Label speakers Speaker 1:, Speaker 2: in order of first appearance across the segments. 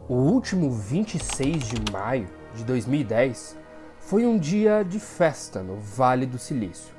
Speaker 1: O último 26 de maio de 2010 foi um dia de festa no Vale do Silício.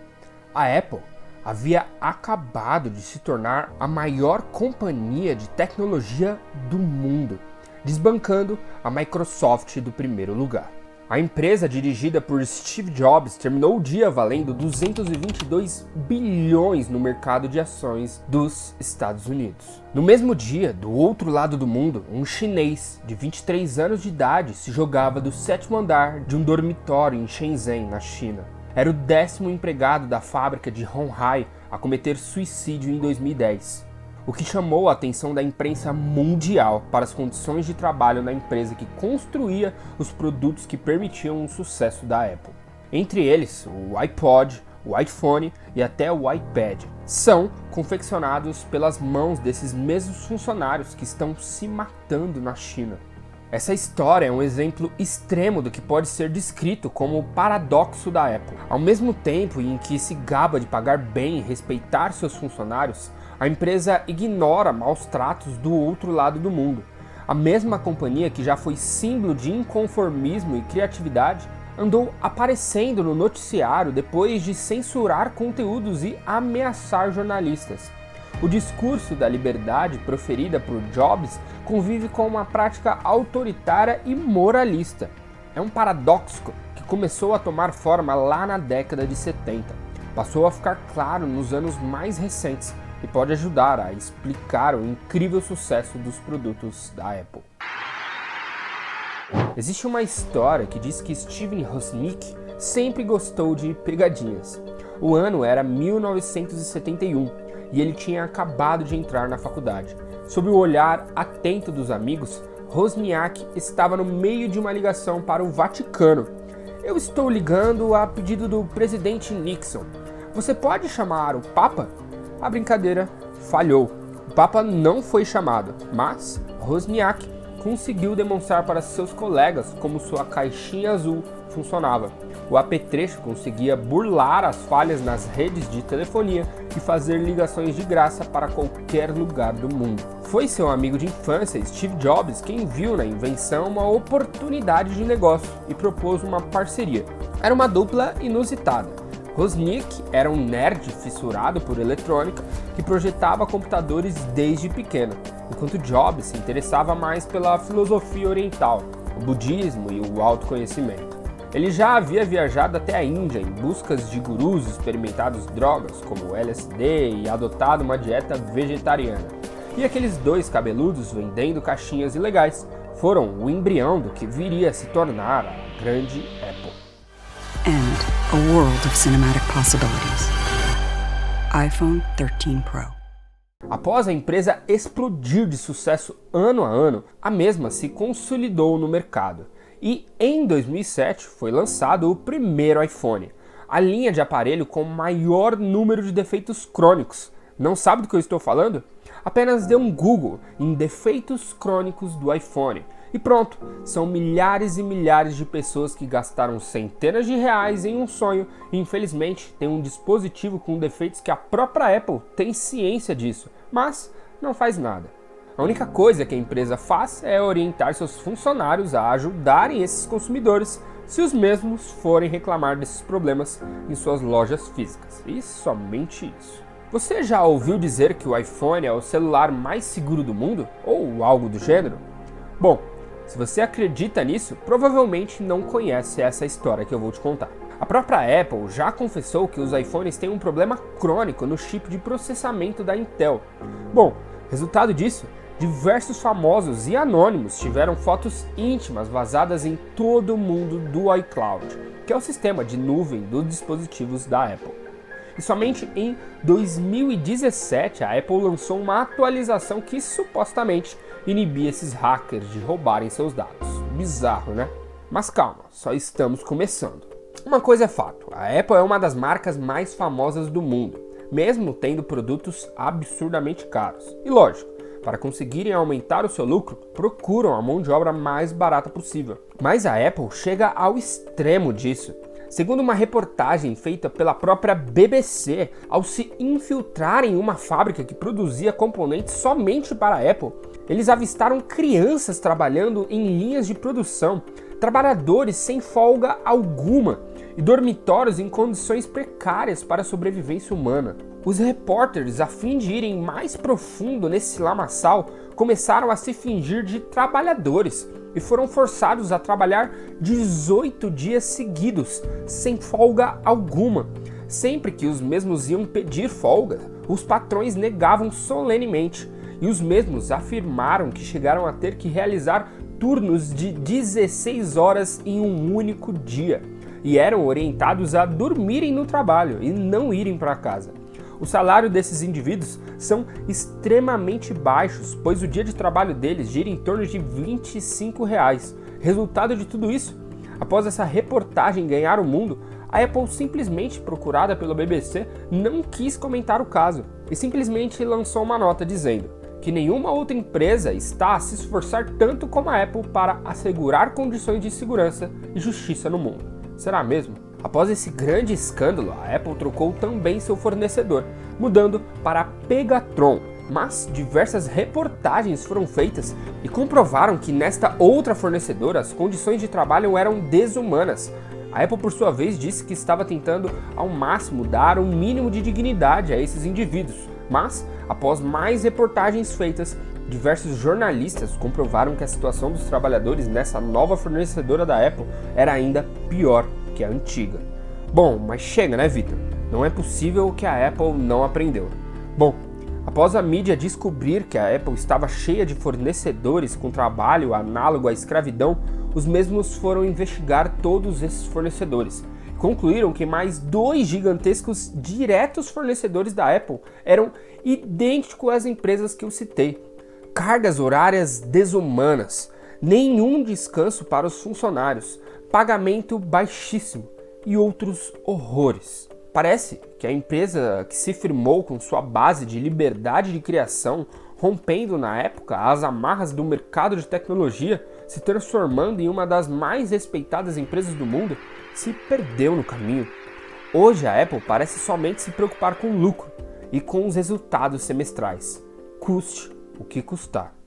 Speaker 1: A Apple havia acabado de se tornar a maior companhia de tecnologia do mundo, desbancando a Microsoft do primeiro lugar. A empresa dirigida por Steve Jobs terminou o dia valendo 222 bilhões no mercado de ações dos Estados Unidos. No mesmo dia, do outro lado do mundo, um chinês de 23 anos de idade se jogava do 7º andar de um dormitório em Shenzhen, na China. Era o 10º empregado da fábrica de Honhai a cometer suicídio em 2010. O que chamou a atenção da imprensa mundial para as condições de trabalho na empresa que construía os produtos que permitiam o sucesso da Apple. Entre eles, o iPod, o iPhone e até o iPad são confeccionados pelas mãos desses mesmos funcionários que estão se matando na China. Essa história é um exemplo extremo do que pode ser descrito como o paradoxo da Apple. Ao mesmo tempo em que se gaba de pagar bem e respeitar seus funcionários, a empresa ignora maus tratos do outro lado do mundo. A mesma companhia que já foi símbolo de inconformismo e criatividade andou aparecendo no noticiário depois de censurar conteúdos e ameaçar jornalistas. O discurso da liberdade proferida por Jobs convive com uma prática autoritária e moralista. É um paradoxo que começou a tomar forma lá na década de 70. Passou a ficar claro nos anos mais recentes e pode ajudar a explicar o incrível sucesso dos produtos da Apple. Existe uma história que diz que Steve Wozniak sempre gostou de pegadinhas. O ano era 1971 e ele tinha acabado de entrar na faculdade. Sob o olhar atento dos amigos, Wozniak estava no meio de uma ligação para o Vaticano. "Eu estou ligando a pedido do presidente Nixon. Você pode chamar o Papa?" A brincadeira falhou. O Papa não foi chamado, mas Wozniak conseguiu demonstrar para seus colegas como sua caixinha azul funcionava. O apetrecho conseguia burlar as falhas nas redes de telefonia e fazer ligações de graça para qualquer lugar do mundo. Foi seu amigo de infância, Steve Jobs, quem viu na invenção uma oportunidade de negócio e propôs uma parceria. Era uma dupla inusitada. Wozniak era um nerd fissurado por eletrônica que projetava computadores desde pequeno, enquanto Jobs se interessava mais pela filosofia oriental, o budismo e o autoconhecimento. Ele já havia viajado até a Índia em busca de gurus, experimentado drogas como LSD e adotado uma dieta vegetariana. E aqueles dois cabeludos vendendo caixinhas ilegais foram o embrião do que viria a se tornar a grande Apple.
Speaker 2: And a world of cinematic possibilities. iPhone 13 Pro.
Speaker 1: Após a empresa explodir de sucesso ano a ano, a mesma se consolidou no mercado. E em 2007 foi lançado o primeiro iPhone, a linha de aparelho com maior número de defeitos crônicos. Não sabe do que eu estou falando? Apenas dê um Google em defeitos crônicos do iPhone. E pronto, são milhares e milhares de pessoas que gastaram centenas de reais em um sonho e infelizmente tem um dispositivo com defeitos que a própria Apple tem ciência disso, mas não faz nada. A única coisa que a empresa faz é orientar seus funcionários a ajudarem esses consumidores se os mesmos forem reclamar desses problemas em suas lojas físicas. E somente isso. Você já ouviu dizer que o iPhone é o celular mais seguro do mundo? Ou algo do gênero? Bom, se você acredita nisso, provavelmente não conhece essa história que eu vou te contar. A própria Apple já confessou que os iPhones têm um problema crônico no chip de processamento da Intel. Bom, resultado disso, diversos famosos e anônimos tiveram fotos íntimas vazadas em todo o mundo do iCloud, que é o sistema de nuvem dos dispositivos da Apple. E somente em 2017 a Apple lançou uma atualização que supostamente inibia esses hackers de roubarem seus dados. Bizarro, né? Mas calma, só estamos começando. Uma coisa é fato, a Apple é uma das marcas mais famosas do mundo, mesmo tendo produtos absurdamente caros. E lógico, para conseguirem aumentar o seu lucro, procuram a mão de obra mais barata possível. Mas a Apple chega ao extremo disso. Segundo uma reportagem feita pela própria BBC, ao se infiltrar em uma fábrica que produzia componentes somente para a Apple, eles avistaram crianças trabalhando em linhas de produção, trabalhadores sem folga alguma e dormitórios em condições precárias para a sobrevivência humana. Os repórteres, a fim de irem mais profundo nesse lamaçal, começaram a se fingir de trabalhadores e foram forçados a trabalhar 18 dias seguidos, sem folga alguma. Sempre que os mesmos iam pedir folga, os patrões negavam solenemente, e os mesmos afirmaram que chegaram a ter que realizar turnos de 16 horas em um único dia, e eram orientados a dormirem no trabalho e não irem para casa. O salário desses indivíduos são extremamente baixos, pois o dia de trabalho deles gira em torno de R$25. Resultado de tudo isso, após essa reportagem ganhar o mundo, a Apple, simplesmente procurada pela BBC, não quis comentar o caso e simplesmente lançou uma nota dizendo que nenhuma outra empresa está a se esforçar tanto como a Apple para assegurar condições de segurança e justiça no mundo. Será mesmo? Após esse grande escândalo, a Apple trocou também seu fornecedor, mudando para a Pegatron, mas diversas reportagens foram feitas e comprovaram que nesta outra fornecedora as condições de trabalho eram desumanas. A Apple, por sua vez, disse que estava tentando ao máximo dar um mínimo de dignidade a esses indivíduos, mas após mais reportagens feitas, diversos jornalistas comprovaram que a situação dos trabalhadores nessa nova fornecedora da Apple era ainda pior que a antiga. Bom, mas chega, né, Vitor? Não é possível que a Apple não aprendeu. Bom, após a mídia descobrir que a Apple estava cheia de fornecedores com trabalho análogo à escravidão, os mesmos foram investigar todos esses fornecedores. Concluíram que mais 2 gigantescos diretos fornecedores da Apple eram idênticos às empresas que eu citei. Cargas horárias desumanas, nenhum descanso para os funcionários, pagamento baixíssimo e outros horrores. Parece que a empresa que se firmou com sua base de liberdade de criação, rompendo na época as amarras do mercado de tecnologia, se transformando em uma das mais respeitadas empresas do mundo, se perdeu no caminho. Hoje a Apple parece somente se preocupar com o lucro e com os resultados semestrais, custe o que custar.